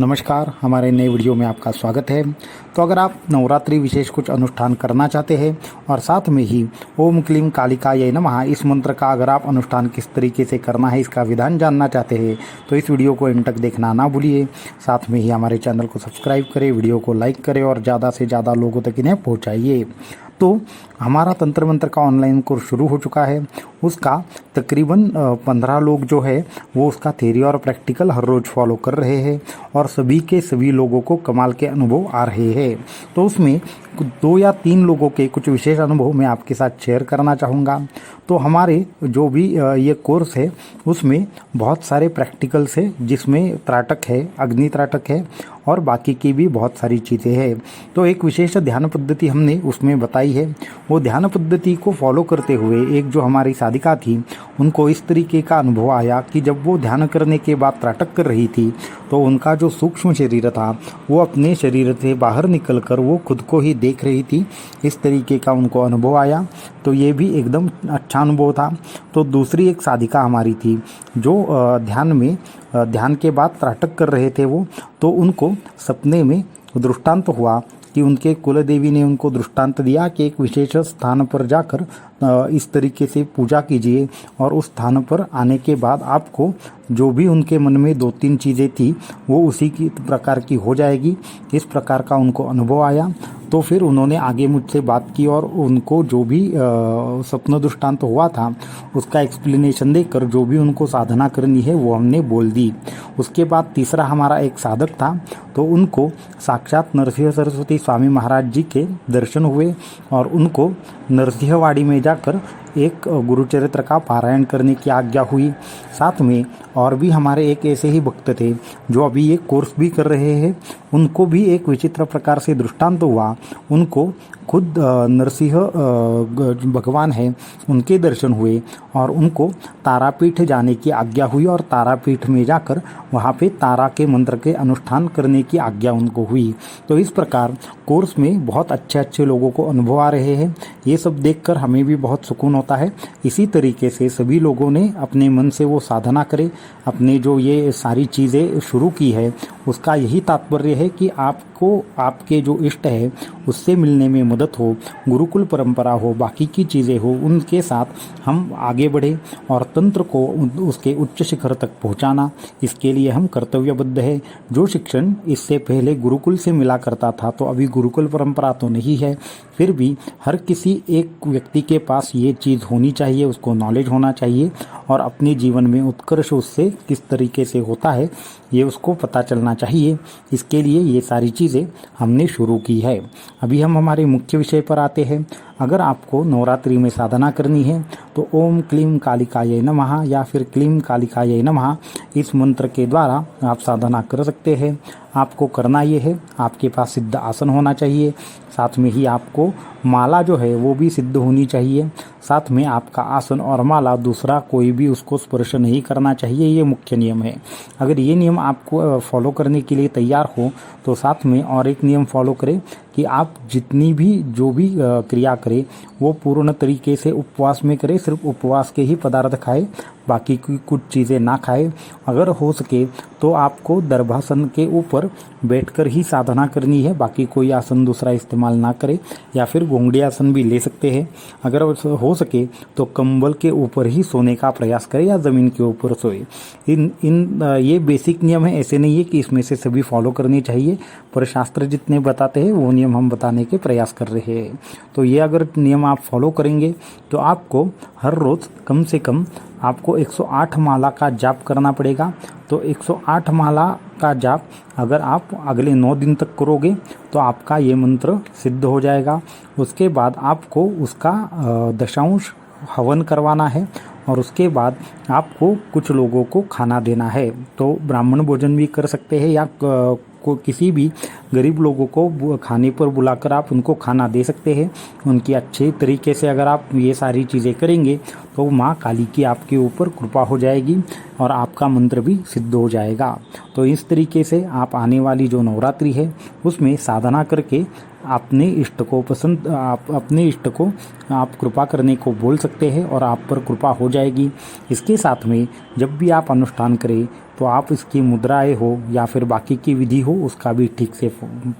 नमस्कार, हमारे नए वीडियो में आपका स्वागत है। तो अगर आप नवरात्रि विशेष कुछ अनुष्ठान करना चाहते हैं और साथ में ही ओम क्लीम कालिकायै नमः इस मंत्र का अगर आप अनुष्ठान किस तरीके से करना है इसका विधान जानना चाहते हैं तो इस वीडियो को एंड तक देखना ना भूलिए। साथ में ही हमारे चैनल को सब्सक्राइब करें, वीडियो को लाइक करें और ज़्यादा से ज़्यादा लोगों तक इन्हें पहुँचाइए। तो हमारा तंत्र मंत्र का ऑनलाइन कोर्स शुरू हो चुका है। उसका तकरीबन 15 लोग जो है वो उसका थ्योरी और प्रैक्टिकल हर रोज़ फॉलो कर रहे हैं और सभी के सभी लोगों को कमाल के अनुभव आ रहे हैं। तो उसमें 2 या 3 लोगों के कुछ विशेष अनुभव मैं आपके साथ शेयर करना चाहूँगा। तो हमारे जो भी ये कोर्स है उसमें बहुत सारे प्रैक्टिकल्स है, जिसमें त्राटक है, अग्नि त्राटक है और बाकी की भी बहुत सारी चीज़ें हैं। तो एक विशेष ध्यान पद्धति हमने उसमें बताई है। वो ध्यान पद्धति को फॉलो करते हुए एक जो हमारी साधिका थी उनको इस तरीके का अनुभव आया कि जब वो ध्यान करने के बाद त्राटक कर रही थी तो उनका जो सूक्ष्म शरीर था वो अपने शरीर से बाहर निकलकर वो खुद को ही देख रही थी। इस तरीके का उनको अनुभव आया, तो ये भी एकदम अच्छा अनुभव था। तो दूसरी एक साधिका हमारी थी जो ध्यान के बाद त्राटक कर रहे थे वो, तो उनको सपने में दृष्टांत हुआ कि उनके कुल देवी ने उनको दृष्टांत दिया कि एक विशेष स्थान पर जाकर इस तरीके से पूजा कीजिए और उस स्थान पर आने के बाद आपको जो भी उनके मन में 2-3 चीज़ें थी वो उसी की प्रकार की हो जाएगी। इस प्रकार का उनको अनुभव आया। तो फिर उन्होंने आगे मुझसे बात की और उनको जो भी सपना दृष्टांत हुआ था उसका एक्सप्लेनेशन देकर जो भी उनको साधना करनी है वो हमने बोल दी। उसके बाद तीसरा हमारा एक साधक था, तो उनको साक्षात नरसिंह सरस्वती स्वामी महाराज जी के दर्शन हुए और उनको नरसिंहवाड़ी में जाकर एक गुरुचरित्र का पारायण करने की आज्ञा हुई। साथ में और भी हमारे एक ऐसे ही भक्त थे जो अभी एक कोर्स भी कर रहे हैं, उनको भी एक विचित्र प्रकार से दृष्टांत हुआ। उनको खुद नरसिंह भगवान है उनके दर्शन हुए और उनको तारापीठ जाने की आज्ञा हुई और तारापीठ में जाकर वहाँ पे तारा के मंत्र के अनुष्ठान करने की आज्ञा उनको हुई। तो इस प्रकार कोर्स में बहुत अच्छे लोगों को अनुभव आ रहे हैं। ये सब देखकर हमें भी बहुत सुकून होता है। इसी तरीके से सभी लोगों ने अपने मन से वो साधना करें। अपने जो ये सारी चीज़ें शुरू की है उसका यही तात्पर्य है कि आपको आपके जो इष्ट है उससे मिलने में मदद हो, गुरुकुल परंपरा हो, बाकी की चीज़ें हो, उनके साथ हम आगे बढ़े और तंत्र को उसके उच्च शिखर तक पहुंचाना, इसके लिए हम कर्तव्यबद्ध है। जो शिक्षण इससे पहले गुरुकुल से मिला करता था, तो अभी गुरुकुल परंपरा तो नहीं है, फिर भी हर किसी एक व्यक्ति के पास ये चीज़ होनी चाहिए, उसको नॉलेज होना चाहिए और अपने जीवन में उत्कर्ष उससे किस तरीके से होता है ये उसको पता चलना चाहिए। इसके लिए ये सारी चीज़ें हमने शुरू की है। अभी हम हमारे मुख्य विषय पर आते हैं। अगर आपको नवरात्रि में साधना करनी है तो ओम क्लीम कालिकायै नमः या फिर क्लीम कालिकायै नमः इस मंत्र के द्वारा आप साधना कर सकते हैं। आपको करना ये है, आपके पास सिद्ध आसन होना चाहिए, साथ में ही आपको माला जो है वो भी सिद्ध होनी चाहिए। साथ में आपका आसन और माला दूसरा कोई भी उसको स्पर्श नहीं करना चाहिए, ये मुख्य नियम है। अगर ये नियम आपको फॉलो करने के लिए तैयार हो तो साथ में और एक नियम फॉलो करें कि आप जितनी भी जो भी क्रिया करें वो पूर्ण तरीके से उपवास में करें। सिर्फ उपवास के ही पदार्थ खाएं, बाकी की कुछ चीज़ें ना खाएं। अगर हो सके तो आपको दर्भासन के ऊपर बैठकर ही साधना करनी है, बाकी कोई आसन दूसरा इस्तेमाल ना करें, या फिर घोंगड़ी आसन भी ले सकते हैं। अगर हो सके तो कंबल के ऊपर ही सोने का प्रयास करें या ज़मीन के ऊपर सोए। ये बेसिक नियम है, ऐसे नहीं है कि इसमें से सभी फॉलो करने चाहिए, पर शास्त्र जितने बताते हैं वो नियम हम बताने के प्रयास कर रहे हैं। तो ये अगर नियम आप फॉलो करेंगे तो आपको हर रोज़ कम से कम आपको 108 माला का जाप करना पड़ेगा। तो 108 माला का जाप अगर आप अगले 9 दिन तक करोगे तो आपका ये मंत्र सिद्ध हो जाएगा। उसके बाद आपको उसका दशांश हवन करवाना है और उसके बाद आपको कुछ लोगों को खाना देना है। तो ब्राह्मण भोजन भी कर सकते हैं या को किसी भी गरीब लोगों को खाने पर बुलाकर आप उनको खाना दे सकते हैं। उनकी अच्छे तरीके से अगर आप ये सारी चीज़ें करेंगे तो माँ काली की आपके ऊपर कृपा हो जाएगी और आपका मंत्र भी सिद्ध हो जाएगा। तो इस तरीके से आप आने वाली जो नवरात्रि है उसमें साधना करके अपने इष्ट को आप कृपा करने को बोल सकते हैं और आप पर कृपा हो जाएगी। इसके साथ में जब भी आप अनुष्ठान करें तो आप इसकी मुद्राएं हो या फिर बाकी की विधि हो उसका भी ठीक से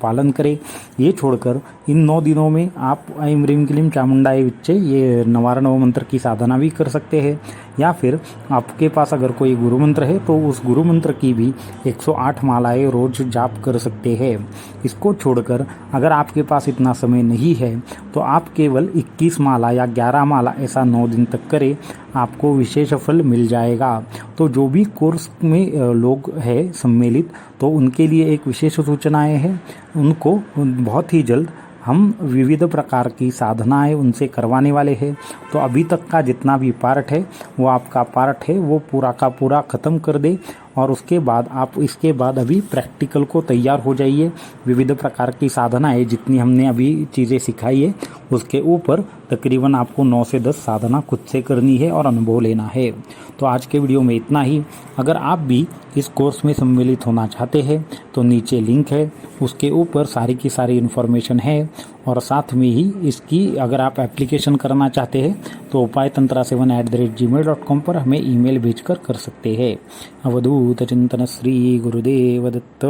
पालन करें। ये छोड़कर इन 9 दिनों में आप ऐं ह्रीं क्लीं चामुंडाय विच्चे ये नवारणव मंत्र की साधना भी कर सकते हैं, या फिर आपके पास अगर कोई गुरु मंत्र है तो उस गुरु मंत्र की भी 108 मालाएं रोज जाप कर सकते हैं। इसको छोड़कर अगर आपके पास इतना समय नहीं है तो आप केवल 21 माला या 11 माला ऐसा 9 दिन तक करें, आपको विशेष फल मिल जाएगा। तो जो भी कोर्स में लोग हैं सम्मिलित, तो उनके लिए एक विशेष सूचनाएं हैं, उनको बहुत ही जल्द हम विविध प्रकार की साधनाएं उनसे करवाने वाले हैं। तो अभी तक का जितना भी पार्ट है वो आपका पार्ट है वो पूरा का पूरा ख़त्म कर दे, और उसके बाद आप इसके बाद अभी प्रैक्टिकल को तैयार हो जाइए। विविध प्रकार की साधनाएं जितनी हमने अभी चीज़ें सिखाई है उसके ऊपर तकरीबन आपको 9 से 10 साधना खुद से करनी है और अनुभव लेना है। तो आज के वीडियो में इतना ही। अगर आप भी इस कोर्स में सम्मिलित होना चाहते हैं तो नीचे लिंक है, उसके ऊपर सारी की सारी इन्फॉर्मेशन है, और साथ में ही इसकी अगर आप एप्लीकेशन करना चाहते हैं तो upaytantra7@gmail.com पर हमें ईमेल भेजकर कर सकते हैं। अवधूत चिंतन श्री गुरुदेव दत्त।